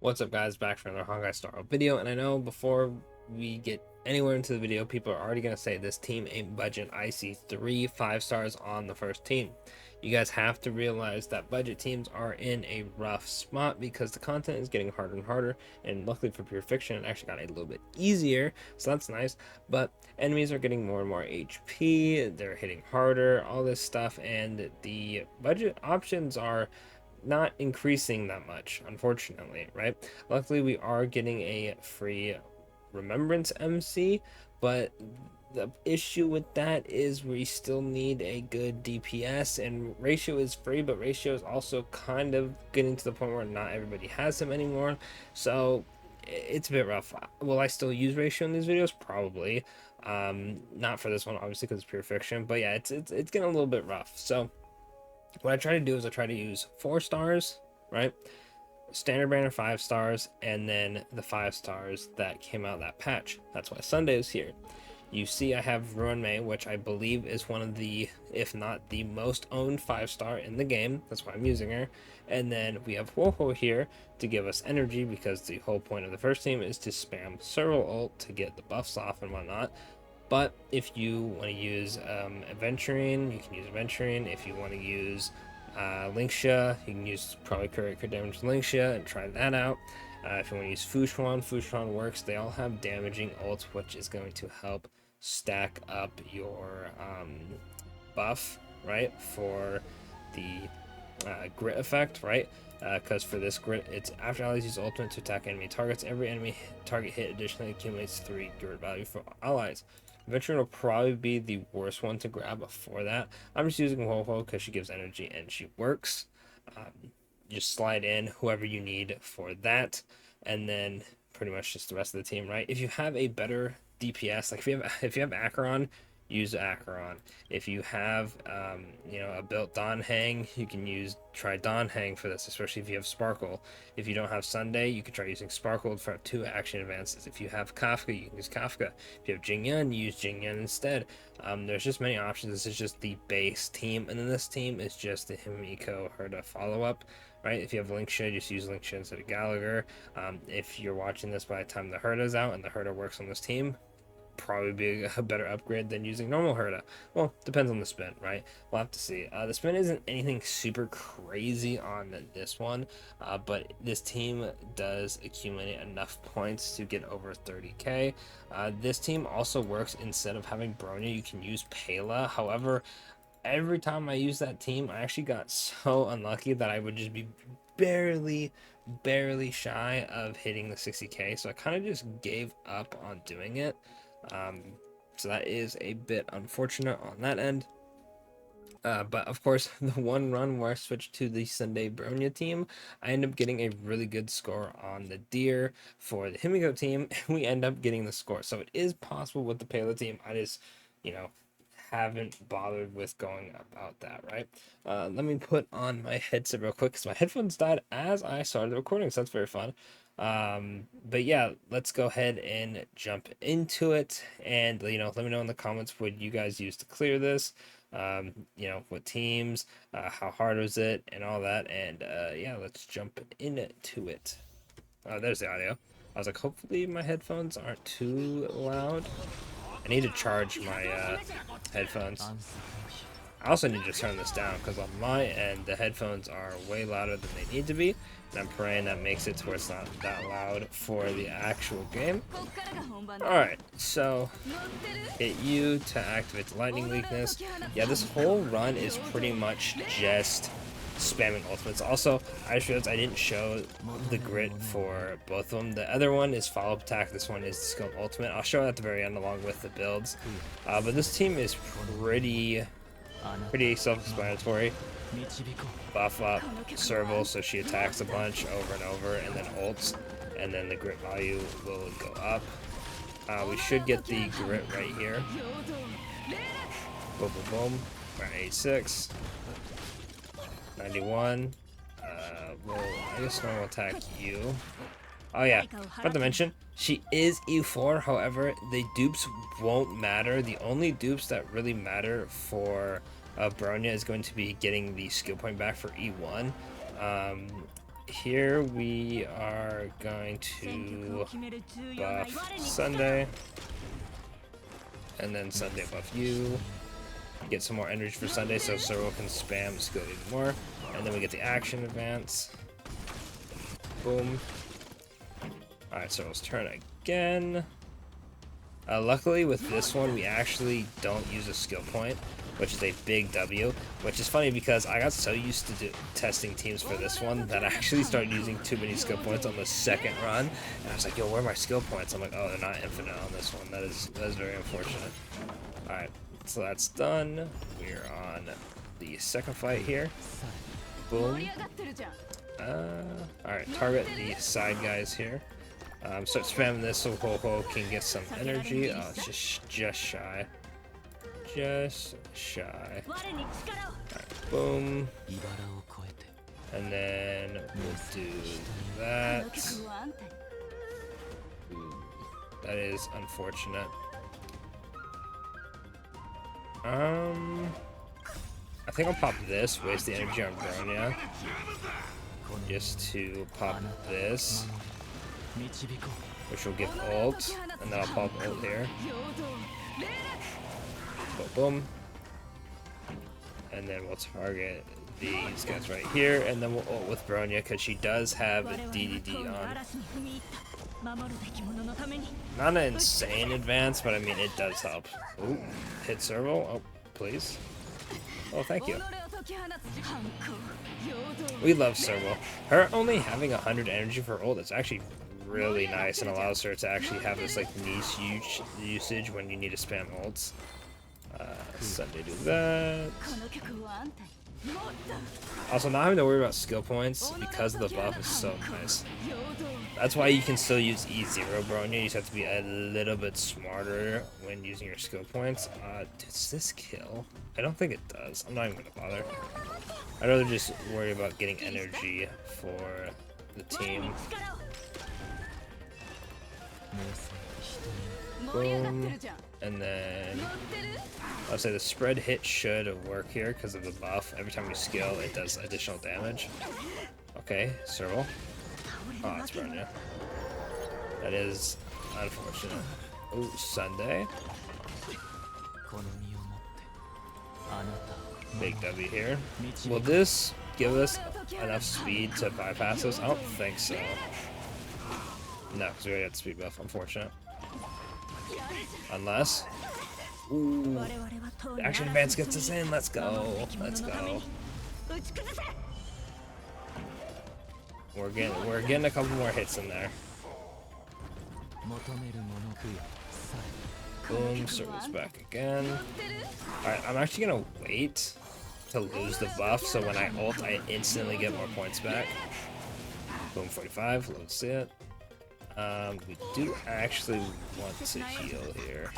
What's up, guys? Back for another Honkai Star video. And I know before we get anywhere into the video, people are already going to say this team ain't budget. I see 3 5-stars on the first team. You guys have to realize that budget teams are in a rough spot because the content is getting harder and harder, and luckily for Pure Fiction it actually got a little bit easier, so that's nice. But enemies are getting more and more HP, they're hitting harder, all this stuff, and the budget options are not increasing that much, unfortunately, right? Luckily, we are getting a free Remembrance MC, but the issue with that is we still need a good DPS, and Ratio is free, but Ratio is also kind of getting to the point where not everybody has him anymore, so it's a bit rough. Will I still use Ratio in these videos? Probably. Not for this one, obviously, because it's Pure Fiction, but yeah, it's getting a little bit rough. So what I try to do is I try to use 4 stars, right? Standard banner 5 stars, and then the 5 stars that came out of that patch. That's why Sunday is here. You see I have Ruin Mei, which I believe is one of the, if not the most owned 5-star in the game. That's why I'm using her. And then we have Woho here to give us energy, because the whole point of the first team is to spam Serval ult to get the buffs off and whatnot. But if you want to use Aventurine, you can use Aventurine. If you want to use Linksha, you can use probably crit damage Linksha and try that out. If you want to use Fushuan works. They all have damaging ults, which is going to help stack up your buff, right, for the grit effect, right? Because for this grit, it's after allies use ultimate to attack enemy targets. Every enemy target hit additionally accumulates 3 grit value for allies. Venture will probably be the worst one to grab for that. I'm just using Ho-Ho because she gives energy and she works. Just slide in whoever you need for that, and then pretty much just the rest of the team, right? If you have a better DPS, like if you have Acheron, use Acheron. If you have a built Don Hang, you can try Don Hang for this, especially if you have Sparkle. If you don't have Sunday, you can try using Sparkle for 2 action advances. If you have Kafka, you can use Kafka. If you have Jingyun, use Jingyun instead. There's just many options. This is just the base team, and then this team is just the Himiko Herda follow-up, right? If you have Linksha, just use Linksha instead of Gallagher. If you're watching this by the time the Herda's out and the Herda works on this team, probably be a better upgrade than using normal Herda. Well, depends on the spin, right? We'll have to see. The spin isn't anything super crazy on this one, but this team does accumulate enough points to get over 30k. This team also works, instead of having Bronya, you can use Pela. However, every time I use that team, I actually got so unlucky that I would just be barely shy of hitting the 60k, so I kind of just gave up on doing it. So that is a bit unfortunate on that end. But of course, the one run where I switched to the Sunday Bronya team, I end up getting a really good score on the Deer. For the Himiko team, we end up getting the score. So it is possible with the Pela team. I just, haven't bothered with going about that, right? Let me put on my headset real quick because my headphones died as I started the recording, so that's very fun. But yeah, let's go ahead and jump into it, and let me know in the comments what you guys use to clear this. What teams, how hard was it, and all that. And yeah, let's jump into it. There's the audio. I was like, hopefully my headphones aren't too loud. I need to charge my headphones. I also need to turn this down because on my end the headphones are way louder than they need to be, and I'm praying that makes it to where it's not that loud for the actual game. Alright, so hit U to activate the lightning weakness. Yeah, this whole run is pretty much just spamming ultimates. Also, I just realized I didn't show the grit for both of them. The other one is follow-up attack, this one is skilled ultimate. I'll show it at the very end along with the builds. But this team is pretty self-explanatory. Buff up Serval so she attacks a bunch over and over, and then ults, and then the grit value will go up. We should get the grit right here. Boom, boom, boom. We're at 86. 91. Well, I guess normal attack U. Oh yeah, forgot to mention, she is E4, however, the dupes won't matter. The only dupes that really matter for Bronya is going to be getting the skill point back for E1. here we are going to buff Sunday, and then Sunday buff you. Get some more energy for Sunday so Serval can spam skill even more. And then we get the action advance. Boom. Alright, Serval's turn again. Luckily with this one, we actually don't use a skill point, which is a big W. Which is funny because I got so used to testing teams for this one that I actually started using too many skill points on the second run. And I was like, yo, where are my skill points? I'm like, oh, they're not infinite on this one. That is very unfortunate. Alright, so that's done. We're on the second fight here. Boom. Alright, target the side guys here. Start spamming this so Ho-Ho can get some energy. Oh, it's just shy. Just shy. Alright, boom. And then we'll do that. That is unfortunate. I think I'll pop this, waste the energy on Bronya. Just to pop this. Which will give ult, and then I'll pop ult here. Boom, boom. And then we'll target these guys right here, and then we'll ult with Bronya because she does have a DDD on. Not an insane advance, but I mean it does help. Ooh, hit Serval. Oh, please. Oh, thank you. We love Serval. Her only having 100 energy for ult is actually really nice and allows her to actually have this like niche usage when you need to spam ults. Sunday do that. Also, not having to worry about skill points because the buff is so nice. That's why you can still use E0 Bronya. You just have to be a little bit smarter when using your skill points. Does this kill? I don't think it does. I'm not even gonna bother. I'd rather just worry about getting energy for the team. Boom. And then I'll say the spread hit should work here because of the buff. Every time we skill, it does additional damage. Okay, Serval. Oh, it's Bronya. That is unfortunate. Ooh, Sunday. Big W here. Will this give us enough speed to bypass this? I don't think so. No, because we already had the speed buff, unfortunate. Unless... Ooh, the action advance gets us in, let's go, let's go. We're getting a couple more hits in there. Boom, Serval's back again. Alright, I'm actually gonna wait to lose the buff, so when I ult, I instantly get more points back. Boom, 45, let's see it. We do actually want to heal here.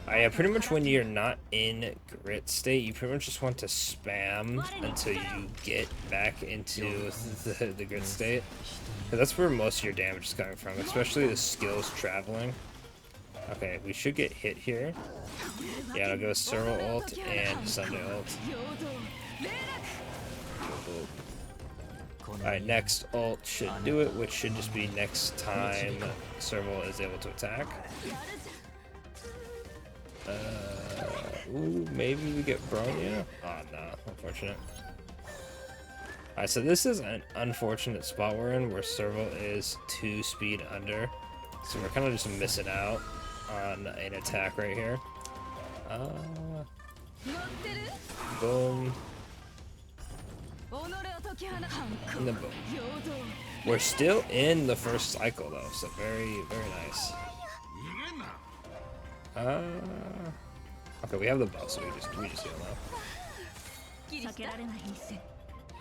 Yeah, pretty much when you're not in grit state, you pretty much just want to spam until you get back into the grit state. But that's where most of your damage is coming from, especially the skills traveling. Okay, we should get hit here. Yeah, I'll go Serval ult and Sunday ult. Alright, next ult should do it, which should just be next time Serval is able to attack. Ooh, maybe we get Bronya? Oh, no, unfortunate. Alright, so this is an unfortunate spot we're in, where Serval is 2 speed under. So we're kind of just missing out on an attack right here. Boom. And then boom. We're still in the first cycle though, so very, very nice. Okay, we have the buff, so we just heal now.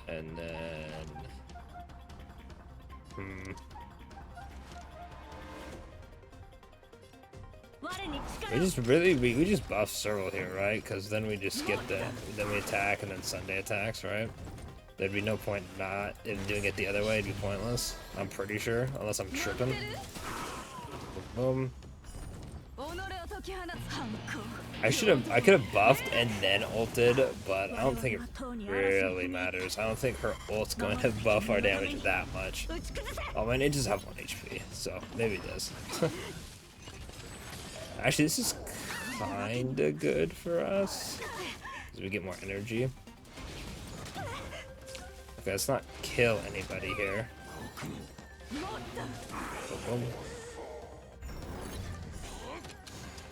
And then we just buff Serval here, right? Because then we just get then we attack and then Sunday attacks, right? There'd be no point not if doing it the other way. It'd be pointless. I'm pretty sure, unless I'm tripping. Boom. I could have buffed and then ulted, but I don't think it really matters. I don't think her ult's going to buff our damage that much. Oh, my ninjas have 1 HP, so maybe it does. Actually, this is kinda good for us, because we get more energy. Okay, let's not kill anybody here. Boom.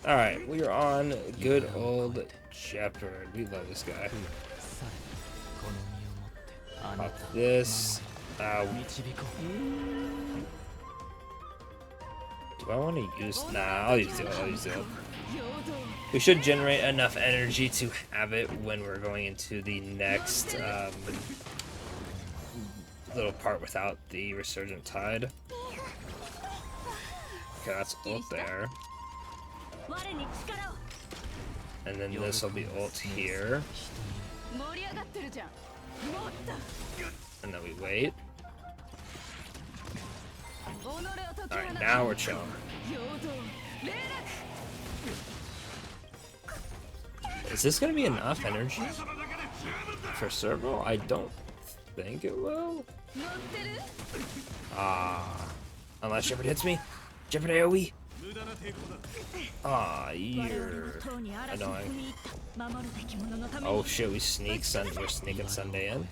Alright, we are on good old Shepherd. We love this guy. Pop this. Do I want to use... Nah, I'll use the ult. I'll use the ult. We should generate enough energy to have it when we're going into the next little part without the Resurgent Tide. Okay, that's ult there. And then this will be ult here. And then we wait. Alright, now we're chilling. Is this gonna be enough energy for Servo? I don't think it will. Unless Jeopardy hits me. Jeopardy AoE. You're annoying. Oh shit, we're sneaking Sunday in.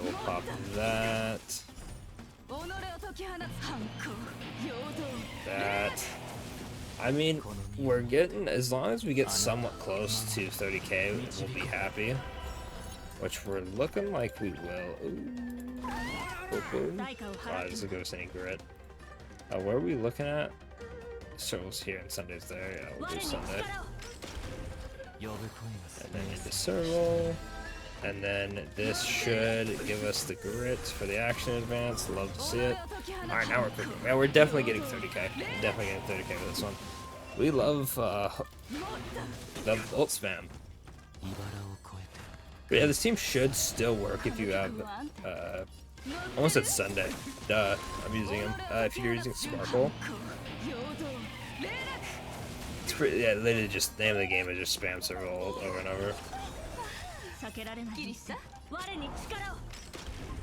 We'll pop that. That. I mean, we're getting, as long as we get somewhat close to 30k, we'll be happy. Which we're looking like we will. Ooh. Does it give us any grit? Where are we looking at? Circles here and Sunday's there. Yeah, we'll do Sunday. And then into Circle. And then this should give us the grit for the action advance. Love to see it. Alright, now we're cooking. Yeah, we're definitely getting 30k. Definitely getting 30k with this one. We love the ult spam. But yeah, this team should still work if you have almost said Sunday. Duh, I'm using him. If you're using Sparkle. It's pretty, yeah, literally just the name of the game is just spam several ult over and over.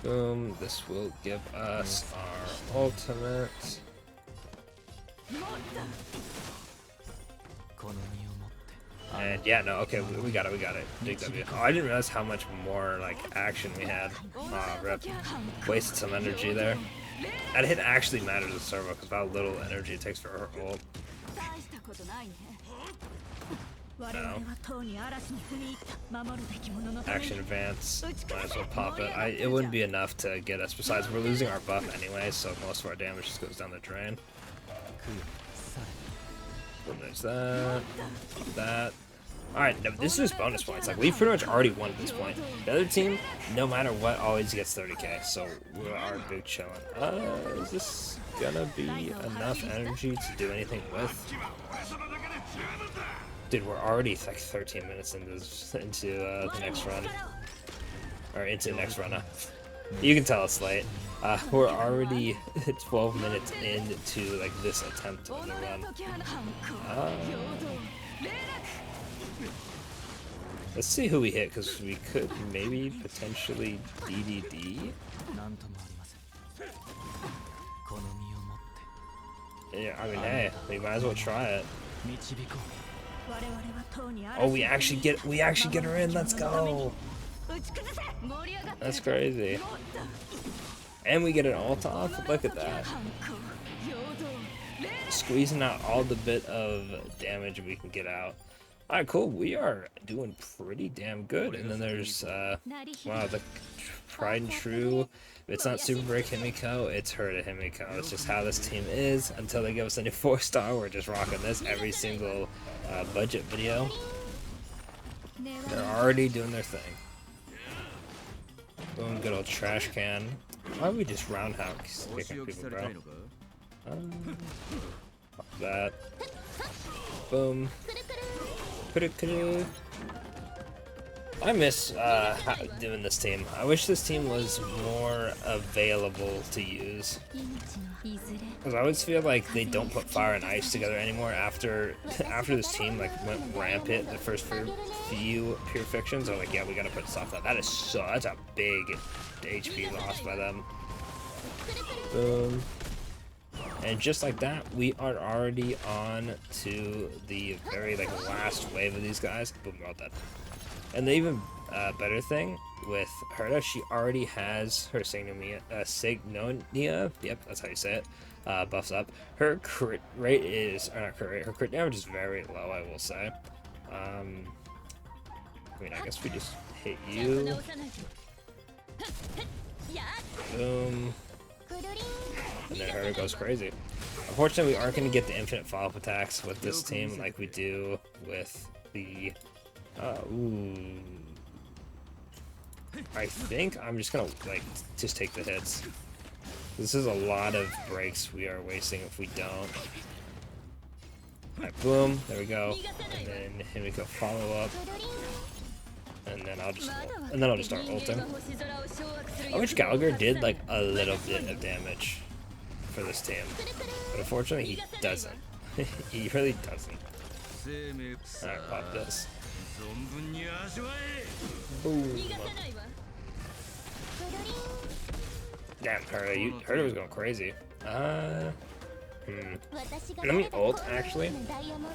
Boom, this will give us our ultimate. And yeah, no, okay, we got it. Big W. Oh, I didn't realize how much more like action we had. Rip. Wasted some energy there. That hit actually matters to Servo because how little energy it takes for her ult. No. Action advance. Might as well pop it. It wouldn't be enough to get us. Besides, we're losing our buff anyway, so most of our damage just goes down the drain. Boom, there's that. That. Alright, now this is bonus points. Like, we've pretty much already won at this point. The other team, no matter what, always gets 30k, so we are big chilling. Is this gonna be enough energy to do anything with? Dude, we're already like 13 minutes into the next run. Or into the next run. You can tell it's late. We're already 12 minutes into like this attempt of the run. Let's see who we hit, because we could maybe potentially DDD. Yeah, I mean, hey, we might as well try it. Oh, we actually get her in. Let's go. That's crazy. And we get an ult off. Look at that. Squeezing out all the bit of damage we can get out. Alright, cool. We are doing pretty damn good. And then there's wow, the tried and true. If it's not Super Break Himiko, it's her to Himiko. It's just how this team is. Until they give us a new 4-star, we're just rocking this every single budget video. They're already doing their thing. Boom, good old trash can. Why are we just roundhouse kicking people, bro? Pop that. Boom. I miss doing this team. I wish this team was more available to use. Because I always feel like they don't put fire and ice together anymore after this team like went rampant the first few pure fictions. They're like, yeah, we gotta put stuff like that. That's a big HP loss by them. Boom. And just like that, we are already on to the very like last wave of these guys. Boom, we're all dead. And the even better thing with Herta, she already has her Signonia, yep, that's how you say it, buffs up. Her crit rate is, or not crit rate, her crit damage is very low, I will say. I mean, I guess we just hit you. Boom. And then Herta goes crazy. Unfortunately, we aren't going to get the infinite follow-up attacks with this team like we do with the... ooh. I think I'm just going to, like, just take the hits. This is a lot of breaks we are wasting if we don't. Alright, boom. There we go. And then here we go, follow-up. And then I'll just start ulting. I wish Gallagher did like a little bit of damage for this team, but unfortunately he doesn't. He really doesn't. Alright, pop this. Boom. Damn, Herta was going crazy. Let me ult actually,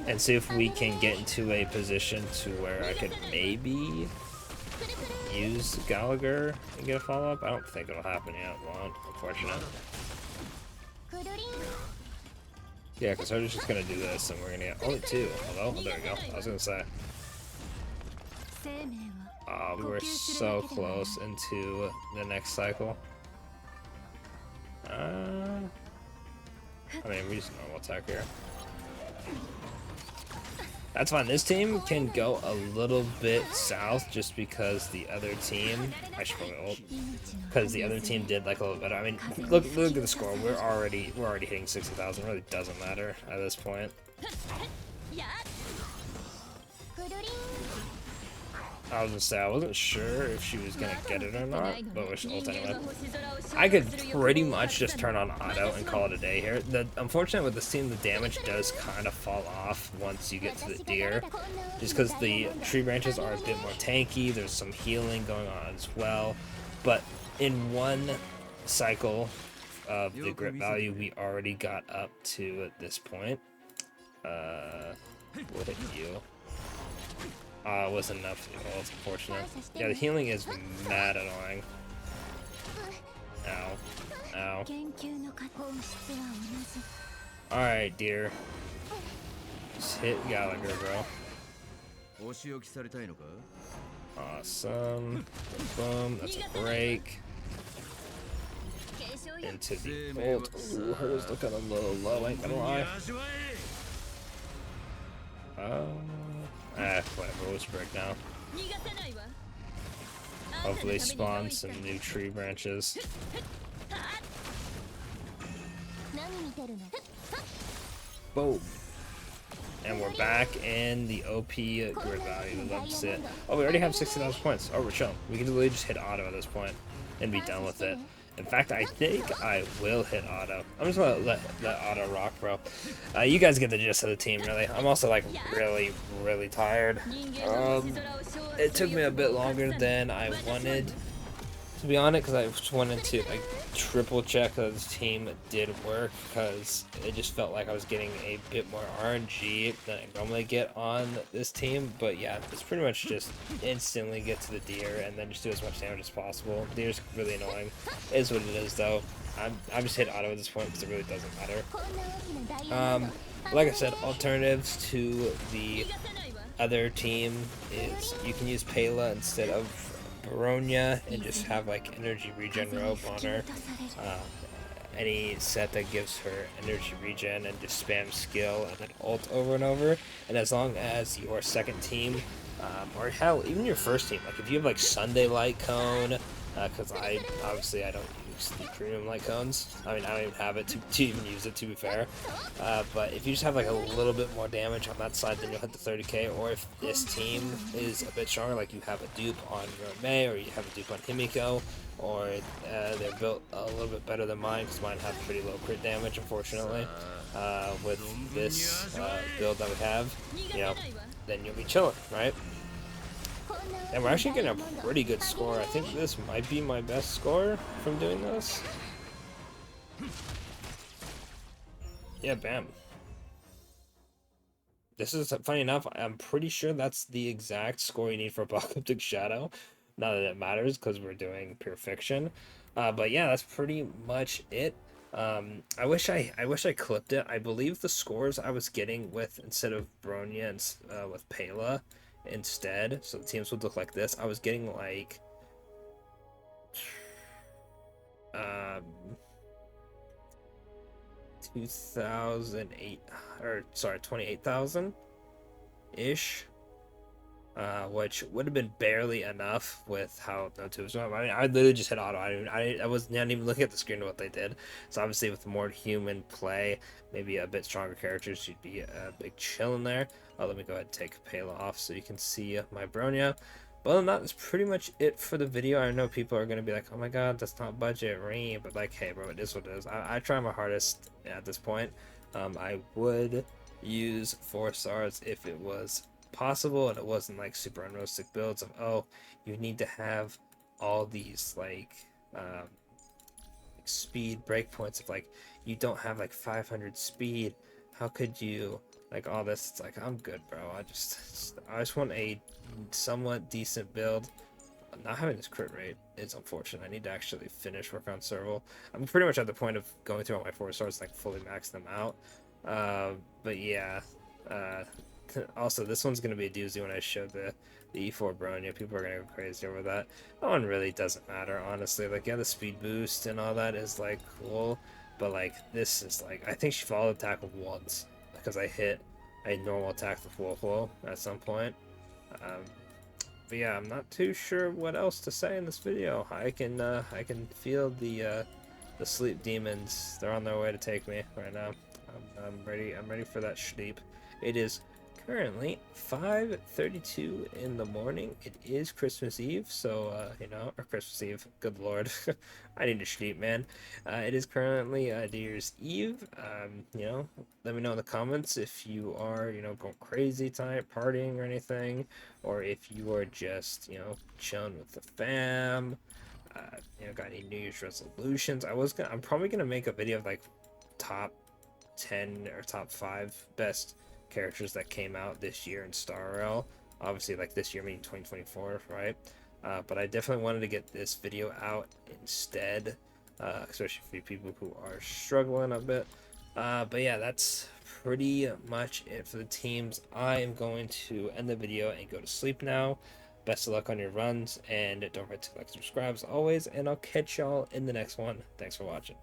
and see if we can get into a position to where I could maybe use Gallagher and get a follow-up. I don't think it'll happen yet. Well, unfortunate. Yeah, because Herta's just gonna do this, and we're gonna get only two. Hello? Oh, there we go. I was gonna say. Oh, we were so close into the next cycle. I mean, we just normal attack here. That's fine. This team can go a little bit south just because the other team... I should probably ult. Because the other team did like a little better. I mean, look at the score. We're already hitting 60,000. It really doesn't matter at this point. I was gonna say, I wasn't sure if she was gonna get it or not, but we're ult anyway. I could pretty much just turn on auto and call it a day here. Unfortunately with this team, the damage does kind of fall off once you get to the deer, just because the tree branches are a bit more tanky. There's some healing going on as well, but in one cycle of the grit value, we already got up to at this point. We'll hit you. It wasn't enough. Well, it's unfortunate. Yeah, the healing is mad annoying. Ow. Ow. Alright, dear. Just hit Gallagher, bro. Awesome. Boom. That's a break. Into the ult. Ooh, hers looking a little low, ain't gonna lie. Whatever, we'll just break now. Hopefully spawn some new tree branches. Boom. And we're back in the OP grid value. That's it. Oh, we already have 60,000 points. Oh, we're chilling. We can literally just hit auto at this point and be done with it. In fact, I think I will hit auto. I'm just gonna let auto rock, bro. You guys get the gist of the team, really. I'm also like really tired. It took me a bit longer than I wanted, to be honest, because I just wanted to like triple check that this team did work, because it just felt like I was getting a bit more RNG than I normally get on this team. But yeah, it's pretty much just instantly get to the deer and then just do as much damage as possible. Deer's really annoying. It is what it is, though. I'm just hit auto at this point because it really doesn't matter. Like I said, alternatives to the other team is you can use Pela instead of Baronia and just have like energy regen rope on her. Any set that gives her energy regen and just spam skill and then ult over and over. And as long as your second team, or hell, even your first team, like if you have like Sunday Light Cone, because I don't use the premium light cones. I mean, I don't even have it to even use it, to be fair. But if you just have like a little bit more damage on that side, then you'll hit the 30k. Or if this team is a bit stronger, like you have a dupe on your Mei, or you have a dupe on Himiko, or they're built a little bit better than mine, because mine have pretty low crit damage, unfortunately. With this build that we have, you know, then you'll be chilling, right? And we're actually getting a pretty good score. I think this might be my best score from doing this. Yeah, bam. This is, funny enough, I'm pretty sure that's the exact score you need for Apocalyptic Shadow. Not that it matters, because we're doing Pure Fiction. But yeah, that's pretty much it. I wish I clipped it. I believe the scores I was getting with, instead of Bronya and with Pela instead, so the teams would look like this. I was getting like 2,008, or sorry, 28,000 ish, which would have been barely enough with how the tubes went. I mean, I literally just hit auto. I was not even looking at the screen of what they did. So obviously, with more human play, maybe a bit stronger characters, you'd be a big chill in there. Let me go ahead and take Pela off so you can see my Bronya. But other than that, that's pretty much it for the video. I know people are gonna be like, "Oh my God, that's not budget, ring," but like, hey, bro, it is what it is. I try my hardest at this point. I would use 4 stars if it was possible and it wasn't like super unrealistic builds of, oh, you need to have all these like speed breakpoints of like, you don't have like 500 speed, how could you, like all this. It's like, I'm good, bro. I just want a somewhat decent build. Not having this crit rate is unfortunate. I need to actually finish work on serval. I'm pretty much at the point of going through all my 4 stars, like fully max them out. But yeah, also this one's gonna be a doozy when I show the E4 Bronya. People are gonna go crazy over that. That one really doesn't matter, honestly. Like, yeah, the speed boost and all that is like cool, but like this is like, I think she followed attack once because I hit a normal attack with Wolfwo at some point. But yeah, I'm not too sure what else to say in this video. I can feel the sleep demons. They're on their way to take me right now. I'm ready. I'm ready for that sleep. It is currently 5:32 in the morning. It is Christmas Eve, so you know, or Christmas Eve. Good Lord, I need to sleep, man. It is currently New Year's Eve. You know, let me know in the comments if you are, you know, going crazy tonight, partying or anything, or if you are just, you know, chilling with the fam. You know, got any New Year's resolutions? I'm probably gonna make a video of like top 10 or top 5 best characters that came out this year in Star Rail. Obviously, like this year, meaning 2024, right? But I definitely wanted to get this video out instead, especially for people who are struggling a bit. But yeah, that's pretty much it for the teams. I am going to end the video and go to sleep now. Best of luck on your runs, and don't forget to like, subscribe as always, and I'll catch y'all in the next one. Thanks for watching.